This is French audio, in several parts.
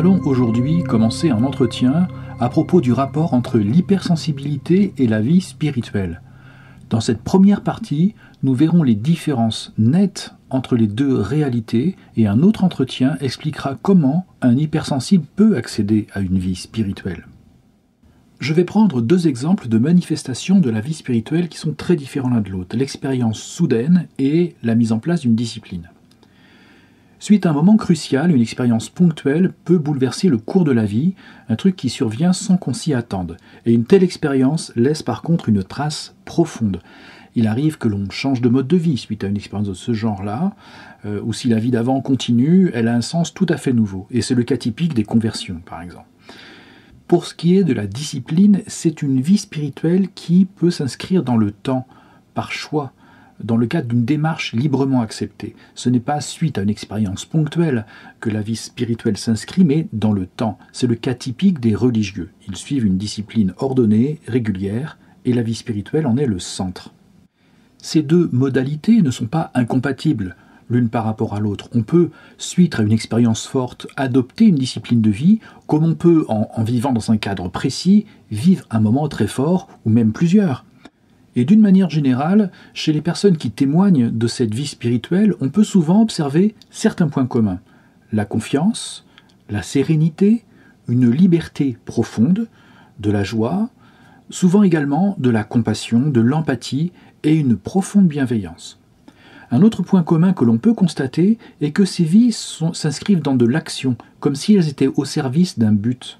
allons aujourd'hui commencer un entretien à propos du rapport entre l'hypersensibilité et la vie spirituelle. Dans cette première partie, nous verrons les différences nettes entre les deux réalités et un autre entretien expliquera comment un hypersensible peut accéder à une vie spirituelle. Je vais prendre deux exemples de manifestations de la vie spirituelle qui sont très différents l'un de l'autre, l'expérience soudaine et la mise en place d'une discipline. Suite à un moment crucial, une expérience ponctuelle peut bouleverser le cours de la vie, un truc qui survient sans qu'on s'y attende. Et une telle expérience laisse par contre une trace profonde. Il arrive que l'on change de mode de vie suite à une expérience de ce genre-là, ou si la vie d'avant continue, elle a un sens tout à fait nouveau. Et c'est le cas typique des conversions, par exemple. Pour ce qui est de la discipline, c'est une vie spirituelle qui peut s'inscrire dans le temps, par choix, dans le cadre d'une démarche librement acceptée. Ce n'est pas suite à une expérience ponctuelle que la vie spirituelle s'inscrit, mais dans le temps. C'est le cas typique des religieux. Ils suivent une discipline ordonnée, régulière, et la vie spirituelle en est le centre. Ces deux modalités ne sont pas incompatibles l'une par rapport à l'autre. On peut, suite à une expérience forte, adopter une discipline de vie, comme on peut, en vivant dans un cadre précis, vivre un moment très fort, ou même plusieurs. Et d'une manière générale, chez les personnes qui témoignent de cette vie spirituelle, on peut souvent observer certains points communs. La confiance, la sérénité, une liberté profonde, de la joie, souvent également de la compassion, de l'empathie et une profonde bienveillance. Un autre point commun que l'on peut constater est que ces vies s'inscrivent dans de l'action, comme si elles étaient au service d'un but.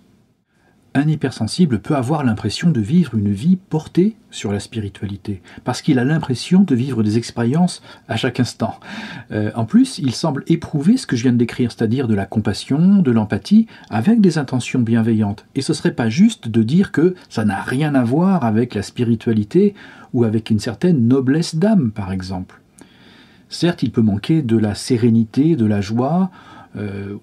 Un hypersensible peut avoir l'impression de vivre une vie portée sur la spiritualité, parce qu'il a l'impression de vivre des expériences à chaque instant. En plus, il semble éprouver ce que je viens de décrire, c'est-à-dire de la compassion, de l'empathie, avec des intentions bienveillantes. Et ce ne serait pas juste de dire que ça n'a rien à voir avec la spiritualité ou avec une certaine noblesse d'âme, par exemple. Certes, il peut manquer de la sérénité, de la joie,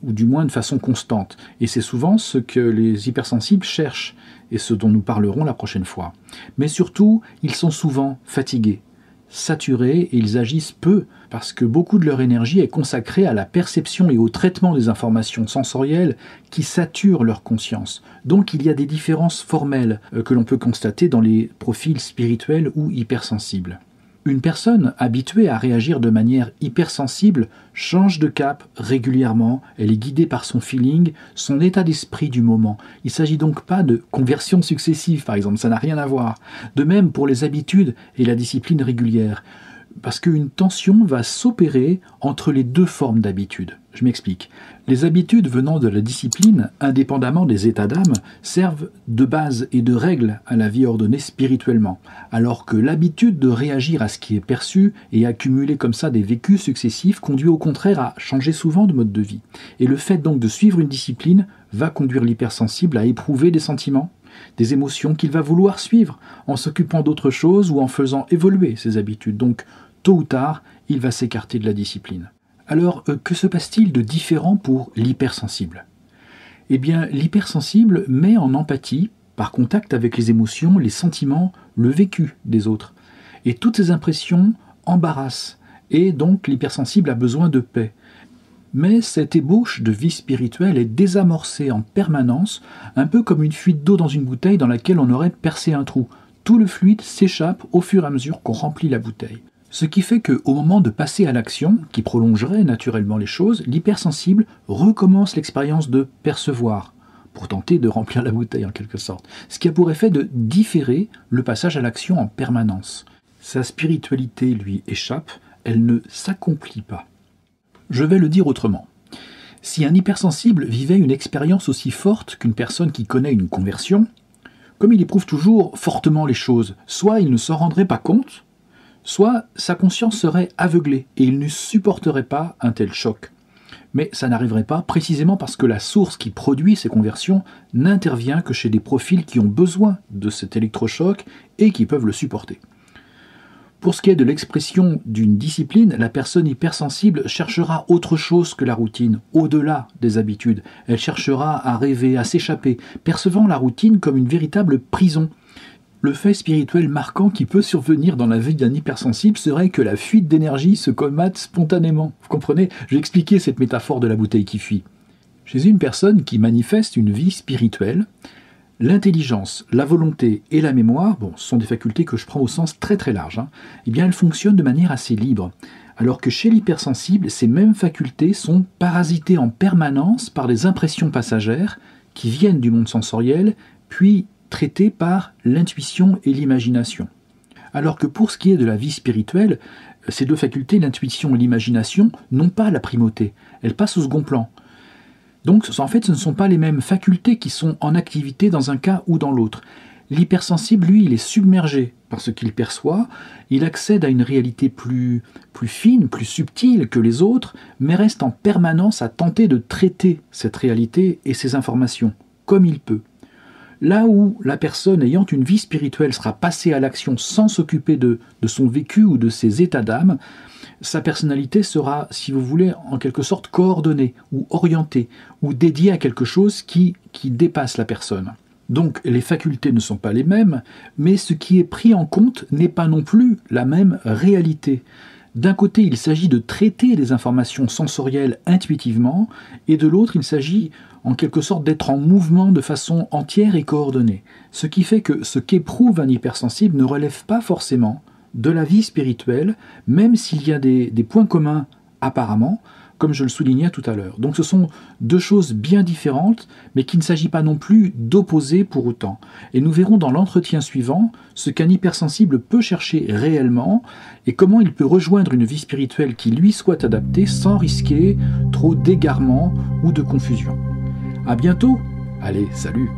ou du moins de façon constante. Et c'est souvent ce que les hypersensibles cherchent, et ce dont nous parlerons la prochaine fois. Mais surtout, ils sont souvent fatigués, saturés, et ils agissent peu, parce que beaucoup de leur énergie est consacrée à la perception et au traitement des informations sensorielles qui saturent leur conscience. Donc il y a des différences formelles que l'on peut constater dans les profils spirituels ou hypersensibles. Une personne habituée à réagir de manière hypersensible change de cap régulièrement, elle est guidée par son feeling, son état d'esprit du moment. Il ne s'agit donc pas de conversions successives, par exemple, ça n'a rien à voir. De même pour les habitudes et la discipline régulière, parce qu'une tension va s'opérer entre les deux formes d'habitude. Je m'explique. Les habitudes venant de la discipline, indépendamment des états d'âme, servent de base et de règle à la vie ordonnée spirituellement, alors que l'habitude de réagir à ce qui est perçu et accumuler comme ça des vécus successifs conduit au contraire à changer souvent de mode de vie. Et le fait donc de suivre une discipline va conduire l'hypersensible à éprouver des sentiments, des émotions qu'il va vouloir suivre en s'occupant d'autre chose ou en faisant évoluer ses habitudes. Donc, tôt ou tard, il va s'écarter de la discipline. Alors, que se passe-t-il de différent pour l'hypersensible ? Eh bien, l'hypersensible met en empathie, par contact avec les émotions, les sentiments, le vécu des autres. Et toutes ces impressions embarrassent, et donc l'hypersensible a besoin de paix. Mais cette ébauche de vie spirituelle est désamorcée en permanence, un peu comme une fuite d'eau dans une bouteille dans laquelle on aurait percé un trou. Tout le fluide s'échappe au fur et à mesure qu'on remplit la bouteille. Ce qui fait qu'au moment de passer à l'action, qui prolongerait naturellement les choses, l'hypersensible recommence l'expérience de percevoir, pour tenter de remplir la bouteille en quelque sorte. Ce qui a pour effet de différer le passage à l'action en permanence. Sa spiritualité lui échappe, elle ne s'accomplit pas. Je vais le dire autrement. Si un hypersensible vivait une expérience aussi forte qu'une personne qui connaît une conversion, comme il éprouve toujours fortement les choses, soit il ne s'en rendrait pas compte, soit sa conscience serait aveuglée et il ne supporterait pas un tel choc. Mais ça n'arriverait pas précisément parce que la source qui produit ces conversions n'intervient que chez des profils qui ont besoin de cet électrochoc et qui peuvent le supporter. Pour ce qui est de l'expression d'une discipline, la personne hypersensible cherchera autre chose que la routine, au-delà des habitudes. Elle cherchera à rêver, à s'échapper, percevant la routine comme une véritable prison. Le fait spirituel marquant qui peut survenir dans la vie d'un hypersensible serait que la fuite d'énergie se commate spontanément. Vous comprenez ? Je vais expliquer cette métaphore de la bouteille qui fuit. Chez une personne qui manifeste une vie spirituelle, l'intelligence, la volonté et la mémoire, ce sont des facultés que je prends au sens très très large, eh bien elles fonctionnent de manière assez libre. Alors que chez l'hypersensible, ces mêmes facultés sont parasitées en permanence par les impressions passagères qui viennent du monde sensoriel, puis traitées par l'intuition et l'imagination. Alors que pour ce qui est de la vie spirituelle, ces deux facultés, l'intuition et l'imagination, n'ont pas la primauté, elles passent au second plan. Donc en fait, ce ne sont pas les mêmes facultés qui sont en activité dans un cas ou dans l'autre. L'hypersensible, lui, il est submergé par ce qu'il perçoit, il accède à une réalité plus fine, plus subtile que les autres, mais reste en permanence à tenter de traiter cette réalité et ces informations, comme il peut. Là où la personne ayant une vie spirituelle sera passée à l'action sans s'occuper de son vécu ou de ses états d'âme, sa personnalité sera, si vous voulez, en quelque sorte coordonnée ou orientée ou dédiée à quelque chose qui dépasse la personne. Donc les facultés ne sont pas les mêmes, mais ce qui est pris en compte n'est pas non plus la même réalité. D'un côté, il s'agit de traiter les informations sensorielles intuitivement, et de l'autre, il s'agit en quelque sorte d'être en mouvement de façon entière et coordonnée. Ce qui fait que ce qu'éprouve un hypersensible ne relève pas forcément de la vie spirituelle, même s'il y a des points communs apparemment, comme je le soulignais tout à l'heure. Donc ce sont deux choses bien différentes, mais qu'il ne s'agit pas non plus d'opposer pour autant. Et nous verrons dans l'entretien suivant ce qu'un hypersensible peut chercher réellement et comment il peut rejoindre une vie spirituelle qui lui soit adaptée sans risquer trop d'égarement ou de confusion. À bientôt. Allez, salut.